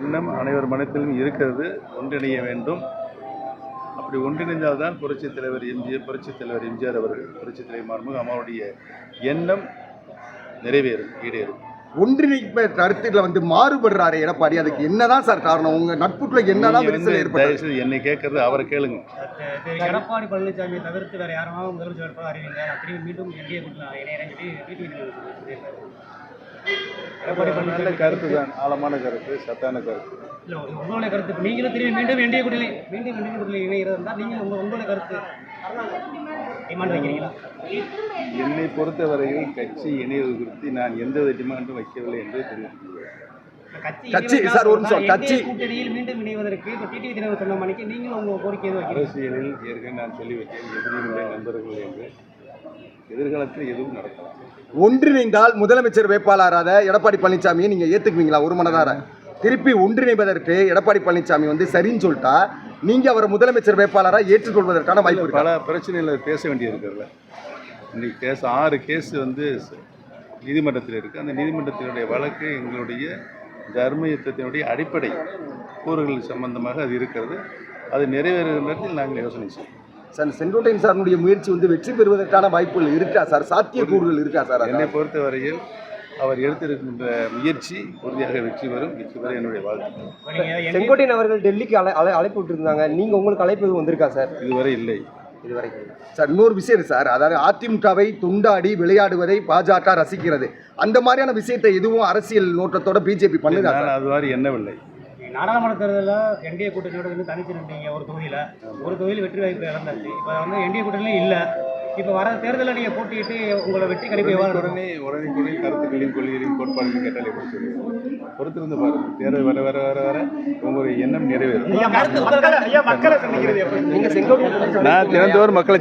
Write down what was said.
எண்ணம் அனைவர் மனத்திலும் இருக்கிறது. ஒன்றிணைய வேண்டும். அப்படி ஒன்றிணைந்தால்தான் புரட்சித் தலைவர் எம்ஜிஆர் அவர்கள், புரட்சித் தலைவர் மாண்புமிகு அம்மாவுடைய எண்ணம் நிறைவேறும், ஈடேறும். ஒன்றிணைப்பு கருத்துல மாறுபடுறாரு எடப்பாடி, அதுக்கு என்னதான் சார் காரணம்? உங்க நட்புக்குள்ள என்னதான் விரிசல் ஏற்பட்டது? என்னை கேட்கறது அவரை கேளுங்க. எடப்பாடி பழனிசாமியை தவிர்த்து வேற யாரும் முதலமைச்சர் வேட்பாளர் அறிவிங்க, திரும்பி மீண்டும் என்டிஏ இணையறேன்னு நல்ல கருத்து தான், ஆழமான கருத்து, சத்தான கருத்து. இல்லை, உங்களுடைய கருத்து நீங்களும் திரும்பி மீண்டும் என்டிஏ கூட்டணியில் இணைகிறது இருந்தால் நீங்கள் உங்களுடைய கருத்து டிமாண்ட் வைக்கிறீங்களா? என்னை பொறுத்தவரையில் கட்சி இணைவது குறித்து நான் எந்த டிமாண்டும் வைக்கவில்லை என்று தெரிவித்துள்ளேன். கூட்டணியில் மீண்டும் இணைவதற்கு இப்போ டிடிவி தினகரன் சொன்ன மணிக்கு நீங்கள் உங்கள் கோரிக்கை அரசியலில் ஏற்கனவே நான் சொல்லிவிட்டேன், எதிரிகளுடைய நண்பர்கள் என்று. எதிர்காலத்தில் எதுவும் நடக்கலாம். ஒன்றிணைந்தால் முதலமைச்சர் வேட்பாளராக எடப்பாடி பழனிசாமியை நீங்க ஏத்துக்குவீங்களா? ஒரு மனதார திருப்பி ஒன்றிணைவதற்கு எடப்பாடி பழனிசாமி சரின்னு சொல்லிட்டா நீங்க அவரை முதலமைச்சர் வேட்பாளராக ஏற்றுக்கொள்வதற்கான வாய்ப்பு? பல பிரச்சனைகள் பேச வேண்டியிருக்கிறதுல இன்னைக்கு 6 கேஸ் நீதிமன்றத்தில் இருக்குது. அந்த நீதிமன்றத்தினுடைய வழக்கு எங்களுடைய தர்ம யுத்தத்தினுடைய அடிப்படை கூறுகள் சம்பந்தமாக அது இருக்கிறது. அது நிறைவேறுகிற நேரத்தில் நாங்கள் யோசனை செய்வோம். சார், செங்கோட்டையன் சாருடைய முயற்சி வெற்றி பெறுவதற்கான வாய்ப்புகள் இருக்கா சார்? சாத்தியக்கூறுகள் இருக்கா சார்? என்னை பொறுத்தவரையில் அவர் எடுத்திருக்கின்ற முயற்சி உறுதியாக வெற்றி பெறும். வெற்றி பெற என்னுடைய வாழ்த்து. செங்கோட்டையன் அவர்கள் டெல்லிக்கு அழைப்பு விட்டுருந்தாங்க, நீங்க உங்களுக்கு அழைப்பு எதுவும் வந்திருக்கா சார்? இதுவரை இல்லை. சார், இன்னொரு விஷயம் சார், அதாவது அதிமுகவை துண்டாடி விளையாடுவதை பாஜக ரசிக்கிறது. அந்த மாதிரியான விஷயத்தை எதுவும் அரசியல் நோட்டத்தோட பிஜேபி பண்ணுதா? அது மாதிரி எண்ணவில்லை. நாடாளுமன்ற தேர்தலில் என்டிஏ கூட்டணியோட தனிச்சு நின்றீங்க. ஒரு தொகுதியில் வெற்றி வாய்ப்பு இழந்தாச்சு. இப்போ என்டிஏ கூட்டணியும் இல்லை. இப்போ வர தேர்தலில் நீங்கள் போட்டிட்டு உங்களை வெற்றி கிடைப்பு உடனே கருத்துக்களையும் கொள்கைகளையும் கோட்பாடுகளையும் கேட்டாலே பொறுத்திருந்து பாருங்க. தேர்தல் வர வர வர வர உங்களுடைய எண்ணம் நிறைவேறும். நீங்க செங்கோட்டையன் நான் திறந்தவர் மக்களை